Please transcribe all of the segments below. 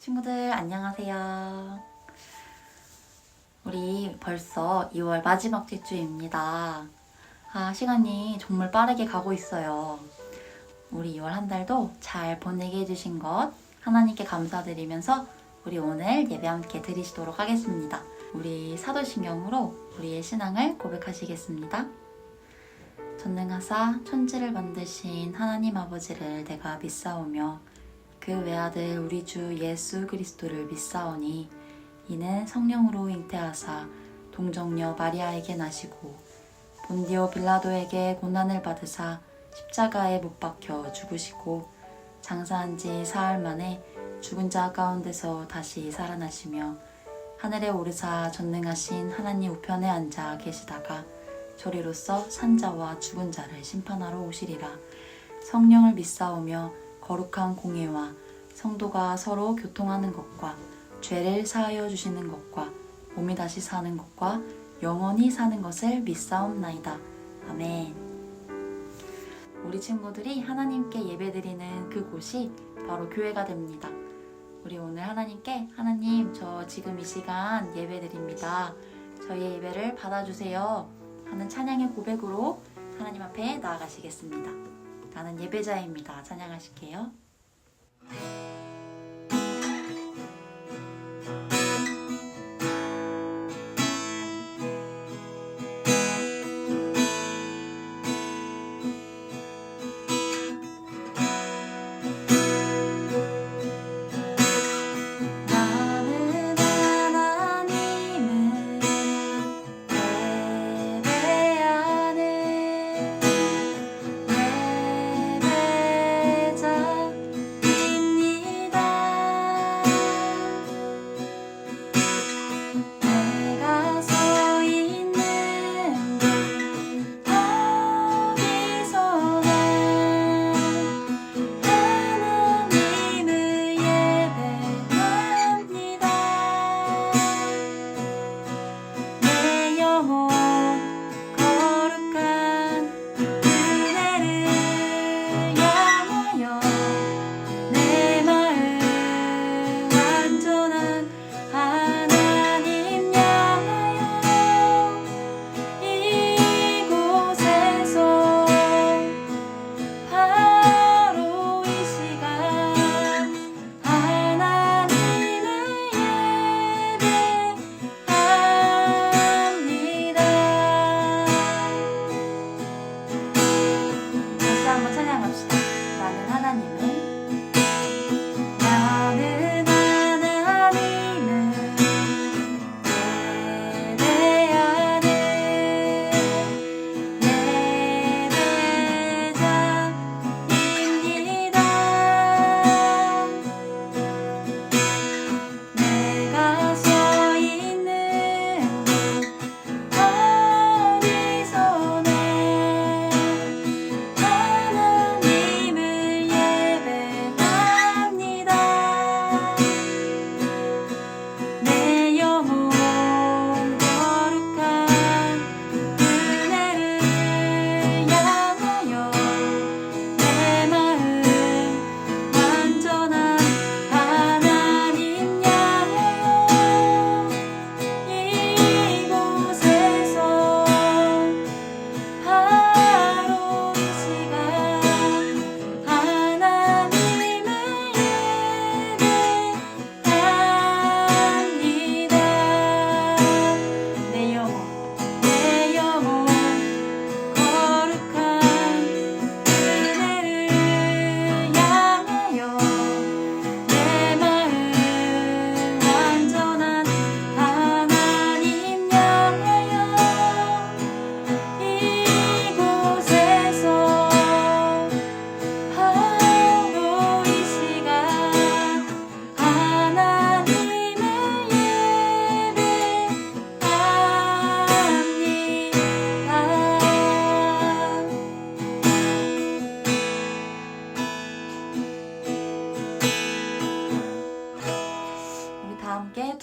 친구들 안녕하세요. 우리 벌써 2월 마지막 주입니다. 시간이 정말 빠르게 가고 있어요. 우리 2월 한 달도 잘 보내게 해주신 것 하나님께 감사드리면서 우리 오늘 예배 함께 드리시도록 하겠습니다. 우리 사도신경으로 우리의 신앙을 고백하시겠습니다. 전능하사 천지를 만드신 하나님 아버지를 내가 믿사오며 그 외아들 우리 주 예수 그리스도를 믿사오니 이는 성령으로 잉태하사 동정녀 마리아에게 나시고 본디오 빌라도에게 고난을 받으사 십자가에 못 박혀 죽으시고 장사한 지 사흘 만에 죽은 자 가운데서 다시 살아나시며 하늘에 오르사 전능하신 하나님 우편에 앉아 계시다가 저리로서 산자와 죽은 자를 심판하러 오시리라. 성령을 믿사오며 거룩한 공예와 성도가 서로 교통하는 것과 죄를 사하여 주시는 것과 몸이 다시 사는 것과 영원히 사는 것을 믿사옵나이다. 아멘. 우리 친구들이 하나님께 예배드리는 그곳이 바로 교회가 됩니다. 우리 오늘 하나님께 하나님 저 지금 이 시간 예배드립니다. 저희 예배를 받아주세요 하는 찬양의 고백으로 하나님 앞에 나아가시겠습니다. 나는 예배자입니다. 찬양하실게요.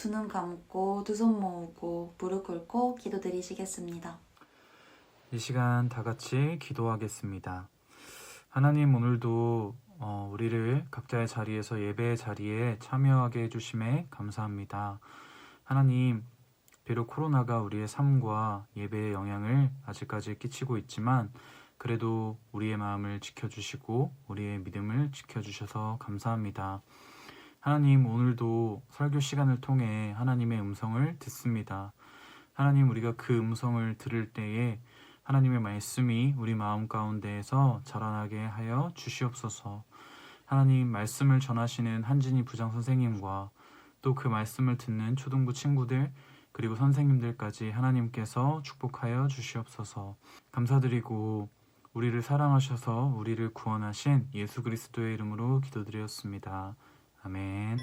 두 눈 감고 두 손 모으고 무릎 꿇고 기도드리시겠습니다. 이 시간 다 같이 기도하겠습니다. 하나님, 오늘도 우리를 각자의 자리에서 예배의 자리에 참여하게 해주심에 감사합니다. 하나님, 비록 코로나가 우리의 삶과 예배에 영향을 아직까지 끼치고 있지만 그래도 우리의 마음을 지켜주시고 우리의 믿음을 지켜주셔서 감사합니다. 하나님, 오늘도 설교 시간을 통해 하나님의 음성을 듣습니다. 하나님, 우리가 그 음성을 들을 때에 하나님의 말씀이 우리 마음 가운데에서 자라나게 하여 주시옵소서. 하나님, 말씀을 전하시는 한진희 부장 선생님과 또 그 말씀을 듣는 초등부 친구들 그리고 선생님들까지 하나님께서 축복하여 주시옵소서. 감사드리고 우리를 사랑하셔서 우리를 구원하신 예수 그리스도의 이름으로 기도드렸습니다. 아멘.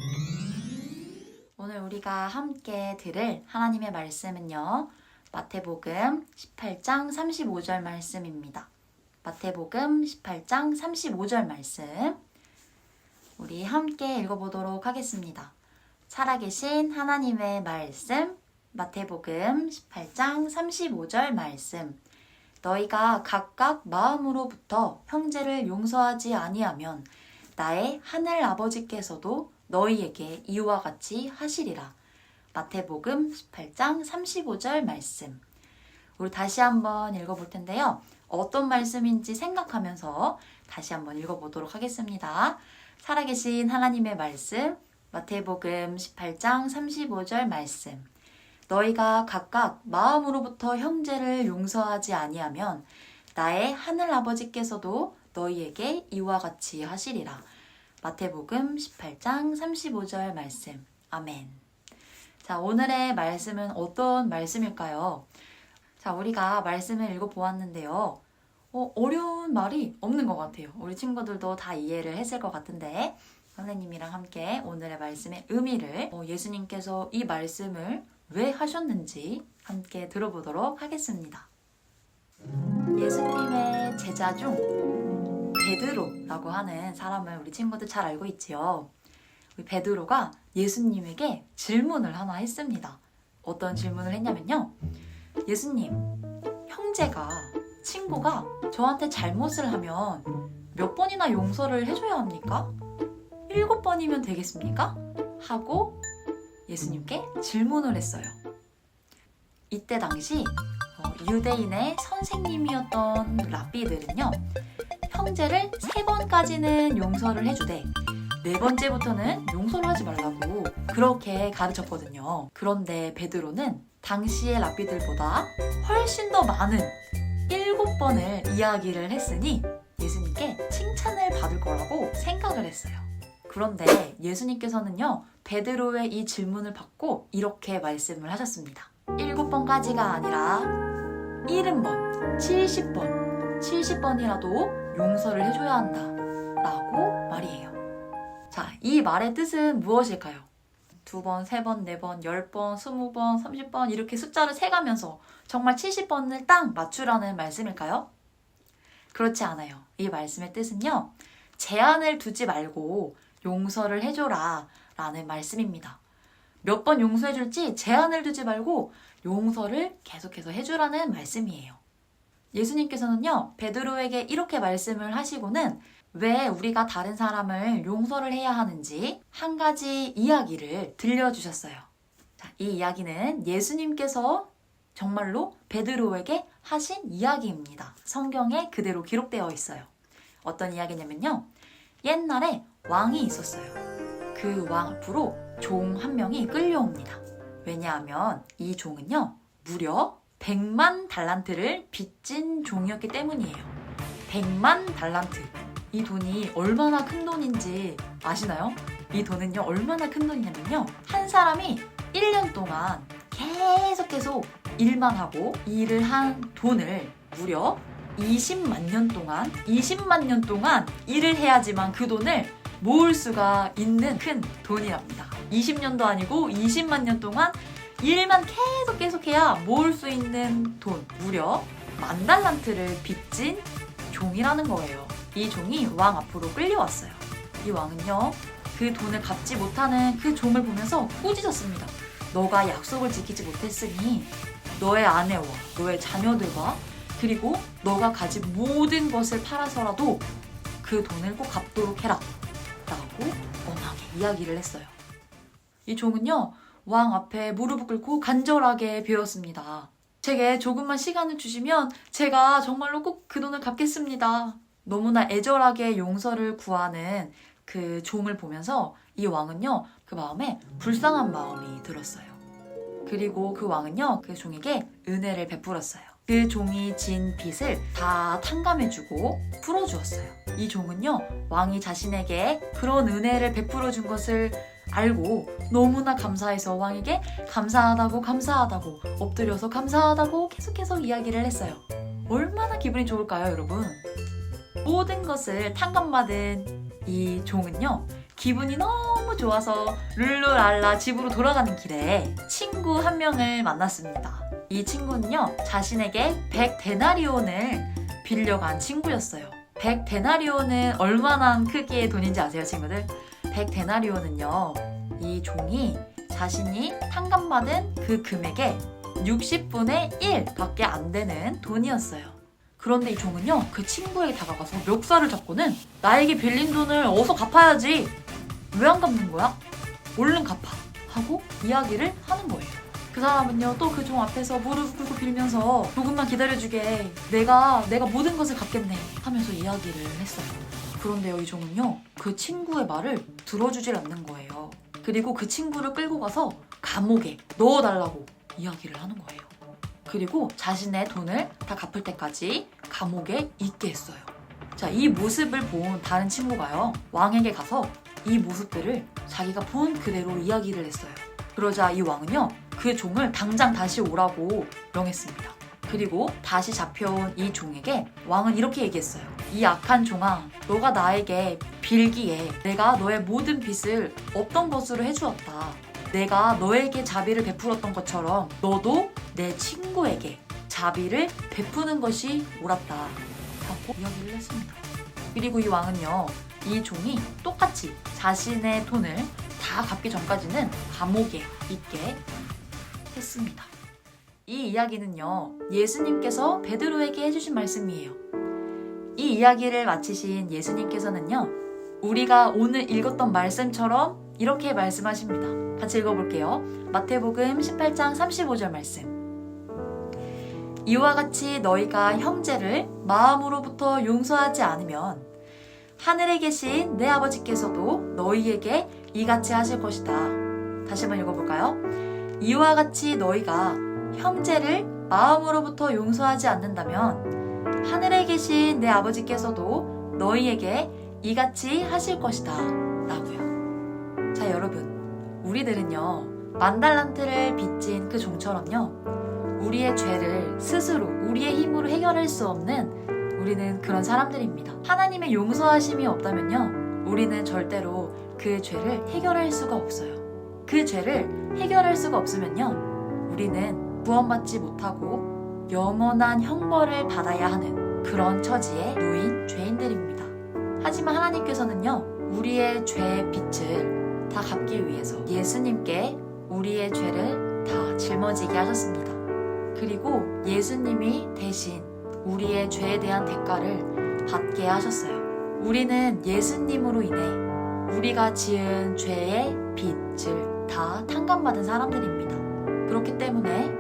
오늘 우리가 함께 들을 하나님의 말씀은요, 마태복음 18장 35절 말씀입니다. 마태복음 18장 35절 말씀 우리 함께 읽어보도록 하겠습니다. 살아계신 하나님의 말씀, 마태복음 18장 35절 말씀. 너희가 각각 마음으로부터 형제를 용서하지 아니하면 나의 하늘 아버지께서도 너희에게 이와 같이 하시리라. 마태복음 18장 35절 말씀. 우리 다시 한번 읽어볼 텐데요. 어떤 말씀인지 생각하면서 다시 한번 읽어보도록 하겠습니다. 살아계신 하나님의 말씀, 마태복음 18장 35절 말씀. 너희가 각각 마음으로부터 형제를 용서하지 아니하면 나의 하늘 아버지께서도 너희에게 이와 같이 하시리라. 마태복음 18장 35절 말씀. 아멘. 자, 오늘의 말씀은 어떤 말씀일까요? 자, 우리가 말씀을 읽어보았는데요. 어려운 말이 없는 것 같아요. 우리 친구들도 다 이해를 했을 것 같은데 선생님이랑 함께 오늘의 말씀의 의미를 예수님께서 이 말씀을 왜 하셨는지 함께 들어보도록 하겠습니다. 예수님의 제자 중 베드로라고 하는 사람을 우리 친구들 잘 알고 있지요. 우리 베드로가 예수님에게 질문을 하나 했습니다. 어떤 질문을 했냐면요. 예수님, 친구가 저한테 잘못을 하면 몇 번이나 용서를 해줘야 합니까? 7번이면 되겠습니까? 하고 예수님께 질문을 했어요. 이때 당시 유대인의 선생님이었던 랍비들은요, 형제를 3번까지는 용서를 해주되 4번째부터는 용서를 하지 말라고 그렇게 가르쳤거든요. 그런데 베드로는 당시의 랍비들보다 훨씬 더 많은 7번을 이야기를 했으니 예수님께 칭찬을 받을 거라고 생각을 했어요. 그런데 예수님께서는요, 베드로의 이 질문을 받고 이렇게 말씀을 하셨습니다. 7번까지가 아니라 70번, 70번이라도 용서를 해줘야 한다 라고 말이에요. 자, 이 말의 뜻은 무엇일까요? 2번, 3번, 4번, 10번, 20번, 30번 이렇게 숫자를 세가면서 정말 70번을 딱 맞추라는 말씀일까요? 그렇지 않아요. 이 말씀의 뜻은요, 제한을 두지 말고 용서를 해줘라 라는 말씀입니다. 몇 번 용서해줄지 제한을 두지 말고 용서를 계속해서 해주라는 말씀이에요. 예수님께서는요, 베드로에게 이렇게 말씀을 하시고는 왜 우리가 다른 사람을 용서를 해야 하는지 한 가지 이야기를 들려주셨어요. 자, 이 이야기는 예수님께서 정말로 베드로에게 하신 이야기입니다. 성경에 그대로 기록되어 있어요. 어떤 이야기냐면요, 옛날에 왕이 있었어요. 그 왕 앞으로 종 한 명이 끌려옵니다. 왜냐하면 이 종은요, 무려 100만 달란트를 빚진 종이었기 때문이에요. 100만 달란트. 이 돈이 얼마나 큰 돈인지 아시나요? 이 돈은요, 얼마나 큰 돈이냐면요, 한 사람이 1년 동안 계속 일만 하고 일을 한 돈을 무려 20만 년 동안 일을 해야지만 그 돈을 모을 수가 있는 큰 돈이랍니다. 20년도 아니고 20만 년 동안 일만 계속해야 모을 수 있는 돈, 무려 10,000달란트를 빚진 종이라는 거예요. 이 종이 왕 앞으로 끌려왔어요. 이 왕은요, 그 돈을 갚지 못하는 그 종을 보면서 꾸짖었습니다. 너가 약속을 지키지 못했으니 너의 아내와 너의 자녀들과 그리고 너가 가진 모든 것을 팔아서라도 그 돈을 꼭 갚도록 해라 라고 엄하게 이야기를 했어요. 이 종은요, 왕 앞에 무릎을 꿇고 간절하게 빌었습니다. 제게 조금만 시간을 주시면 제가 정말로 꼭 그 돈을 갚겠습니다. 너무나 애절하게 용서를 구하는 그 종을 보면서 이 왕은요, 그 마음에 불쌍한 마음이 들었어요. 그리고 그 왕은요, 그 종에게 은혜를 베풀었어요. 그 종이 진 빚을 다 탕감해주고 풀어주었어요. 이 종은요, 왕이 자신에게 그런 은혜를 베풀어 준 것을 알고 너무나 감사해서 왕에게 감사하다고 엎드려서 감사하다고 계속해서 이야기를 했어요. 얼마나 기분이 좋을까요, 여러분? 모든 것을 탕감받은 이 종은요, 기분이 너무 좋아서 룰루랄라 집으로 돌아가는 길에 친구 한 명을 만났습니다. 이 친구는요, 자신에게 100데나리온을 빌려간 친구였어요. 100데나리온은 얼마나 크기의 돈인지 아세요, 친구들? 100데나리온은요, 이 종이 자신이 탕감받은 그 금액의 60분의 1밖에 안 되는 돈이었어요. 그런데 이 종은요, 그 친구에게 다가가서 멱살을 잡고는 나에게 빌린 돈을 어서 갚아야지. 왜 안 갚는 거야? 얼른 갚아. 하고 이야기를 하는 거예요. 그 사람은요, 또 그 종 앞에서 무릎 꿇고 빌면서 조금만 기다려주게. 내가 모든 것을 갚겠네. 하면서 이야기를 했어요. 그런데요, 이 종은요, 그 친구의 말을 들어주질 않는 거예요. 그리고 그 친구를 끌고 가서 감옥에 넣어달라고 이야기를 하는 거예요. 그리고 자신의 돈을 다 갚을 때까지 감옥에 있게 했어요. 자, 이 모습을 본 다른 친구가요, 왕에게 가서 이 모습들을 자기가 본 그대로 이야기를 했어요. 그러자 이 왕은요, 그 종을 당장 다시 오라고 명했습니다. 그리고 다시 잡혀온 이 종에게 왕은 이렇게 얘기했어요. 이 악한 종아, 너가 나에게 빌기에 내가 너의 모든 빚을 없던 것으로 해주었다. 내가 너에게 자비를 베풀었던 것처럼 너도 내 친구에게 자비를 베푸는 것이 옳았다 하고 이야기를 했습니다. 그리고 이 왕은요, 이 종이 똑같이 자신의 돈을 다 갚기 전까지는 감옥에 있게 했습니다. 이 이야기는요, 예수님께서 베드로에게 해주신 말씀이에요. 이 이야기를 마치신 예수님께서는요, 우리가 오늘 읽었던 말씀처럼 이렇게 말씀하십니다. 같이 읽어볼게요. 마태복음 18장 35절 말씀. 이와 같이 너희가 형제를 마음으로부터 용서하지 않으면 하늘에 계신 내 아버지께서도 너희에게 이같이 하실 것이다. 다시 한번 읽어볼까요? 이와 같이 너희가 형제를 마음으로부터 용서하지 않는다면 하늘에 계신 내 아버지께서도 너희에게 이같이 하실 것이다 라고요. 자, 여러분, 우리들은요, 10,000달란트를 빚진 그 종처럼요, 우리의 죄를 스스로 우리의 힘으로 해결할 수 없는 우리는 그런 사람들입니다. 하나님의 용서하심이 없다면요, 우리는 절대로 그 죄를 해결할 수가 없어요. 그 죄를 해결할 수가 없으면요, 우리는 구원받지 못하고 영원한 형벌을 받아야 하는 그런 처지에 놓인 죄인들입니다. 하지만 하나님께서는요, 우리의 죄의 빚을 다 갚기 위해서 예수님께 우리의 죄를 다 짊어지게 하셨습니다. 그리고 예수님이 대신 우리의 죄에 대한 대가를 받게 하셨어요. 우리는 예수님으로 인해 우리가 지은 죄의 빚을 다 탕감받은 사람들입니다. 그렇기 때문에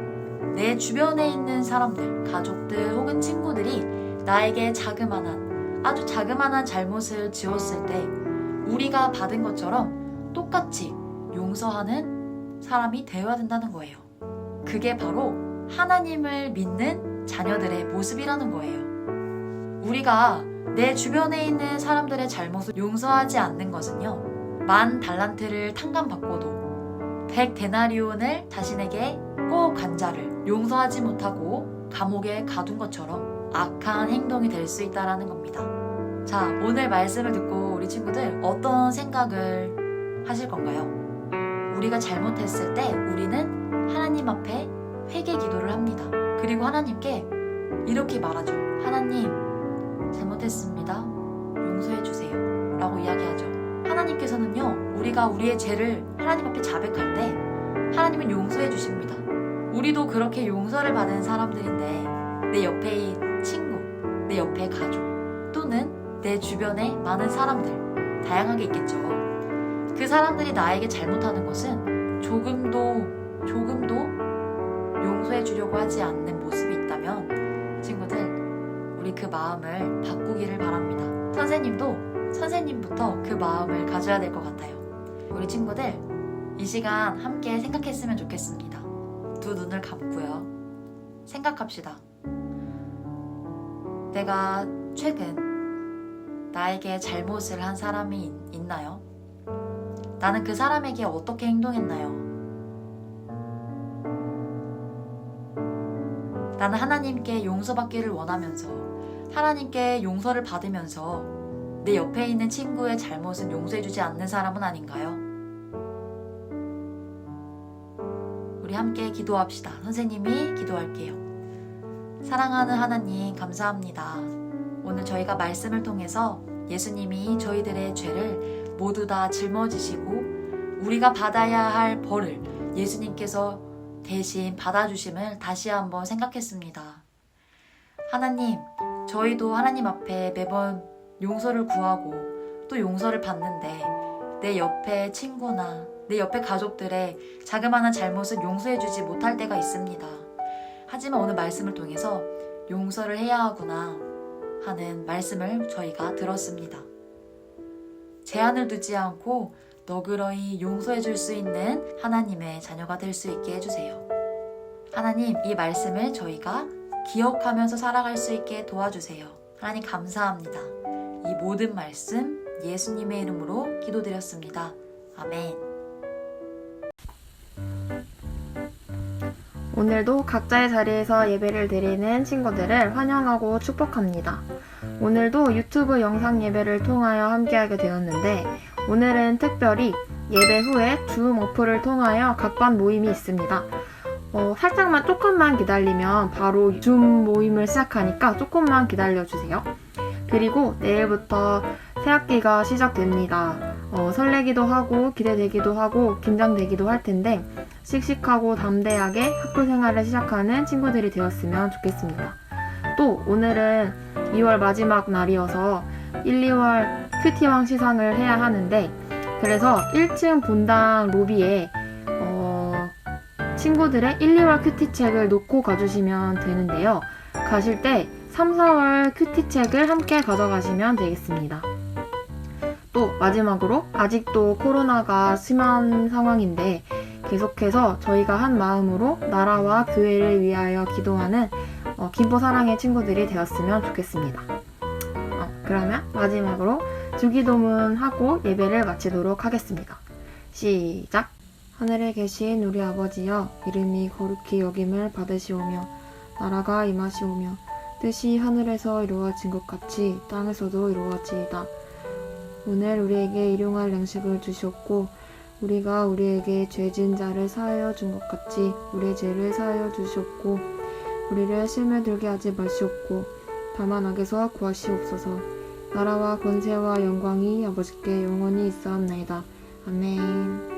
내 주변에 있는 사람들, 가족들 혹은 친구들이 나에게 아주 자그마한 잘못을 지었을 때 우리가 받은 것처럼 똑같이 용서하는 사람이 되어야 된다는 거예요. 그게 바로 하나님을 믿는 자녀들의 모습이라는 거예요. 우리가 내 주변에 있는 사람들의 잘못을 용서하지 않는 것은요, 10,000달란트를 탕감받고도 100데나리온을 자신에게 꼭 간 자를 용서하지 못하고 감옥에 가둔 것처럼 악한 행동이 될 수 있다는 겁니다. 자, 오늘 말씀을 듣고 우리 친구들 어떤 생각을 하실 건가요? 우리가 잘못했을 때 우리는 하나님 앞에 회개 기도를 합니다. 그리고 하나님께 이렇게 말하죠. 하나님, 잘못했습니다. 용서해 주세요. 라고 이야기하죠. 하나님께서는요, 우리가 우리의 죄를 하나님 앞에 자백할 때 하나님은 용서해 주십니다. 우리도 그렇게 용서를 받은 사람들인데 내 옆에 친구, 내 옆에 가족 또는 내 주변에 많은 사람들, 다양하게 있겠죠. 그 사람들이 나에게 잘못하는 것은 조금도 용서해 주려고 하지 않는 모습이 있다면 친구들, 우리 그 마음을 바꾸기를 바랍니다. 선생님부터 그 마음을 가져야 될 것 같아요. 우리 친구들, 이 시간 함께 생각했으면 좋겠습니다. 두 눈을 감고요. 생각합시다. 내가 최근 나에게 잘못을 한 사람이 있나요? 나는 그 사람에게 어떻게 행동했나요? 나는 하나님께 용서받기를 원하면서 하나님께 용서를 받으면서 내 옆에 있는 친구의 잘못은 용서해주지 않는 사람은 아닌가요? 우리 함께 기도합시다. 선생님이 기도할게요. 사랑하는 하나님, 감사합니다. 오늘 저희가 말씀을 통해서 예수님이 저희들의 죄를 모두 다 짊어지시고 우리가 받아야 할 벌을 예수님께서 대신 받아주심을 다시 한번 생각했습니다. 하나님, 저희도 하나님 앞에 매번 용서를 구하고 또 용서를 받는데 내 옆에 친구나 내 옆에 가족들의 자그마한 잘못을 용서해주지 못할 때가 있습니다. 하지만 오늘 말씀을 통해서 용서를 해야 하구나 하는 말씀을 저희가 들었습니다. 제한을 두지 않고 너그러이 용서해 줄 수 있는 하나님의 자녀가 될 수 있게 해주세요. 하나님, 이 말씀을 저희가 기억하면서 살아갈 수 있게 도와주세요. 하나님 감사합니다. 이 모든 말씀 예수님의 이름으로 기도드렸습니다. 아멘. 오늘도 각자의 자리에서 예배를 드리는 친구들을 환영하고 축복합니다. 오늘도 유튜브 영상 예배를 통하여 함께하게 되었는데 오늘은 특별히 예배 후에 줌 어플을 통하여 각반 모임이 있습니다. 살짝만 조금만 기다리면 바로 줌 모임을 시작하니까 조금만 기다려주세요. 그리고 내일부터 새학기가 시작됩니다. 설레기도 하고 기대되기도 하고 긴장되기도 할 텐데 씩씩하고 담대하게 학교 생활을 시작하는 친구들이 되었으면 좋겠습니다. 또 오늘은 2월 마지막 날이어서 1, 2월 큐티왕 시상을 해야 하는데 그래서 1층 본당 로비에 친구들의 1, 2월 큐티책을 놓고 가주시면 되는데요. 가실 때 3, 4월 큐티책을 함께 가져가시면 되겠습니다. 또 마지막으로 아직도 코로나가 심한 상황인데 계속해서 저희가 한 마음으로 나라와 교회를 위하여 기도하는 김포사랑의 친구들이 되었으면 좋겠습니다. 그러면 마지막으로 주기도문 하고 예배를 마치도록 하겠습니다. 시작! 하늘에 계신 우리 아버지여, 이름이 거룩히 여김을 받으시오며 나라가 임하시오며 뜻이 하늘에서 이루어진 것 같이 땅에서도 이루어지이다. 오늘 우리에게 일용할 양식을 주시옵고 우리가 우리에게 죄진 자를 사하여 준 것 같이 우리의 죄를 사하여 주시옵고 우리를 시험에 들게 하지 마시옵고 다만 악에서 구하시옵소서. 나라와 권세와 영광이 아버지께 영원히 있사옵나이다. 아멘.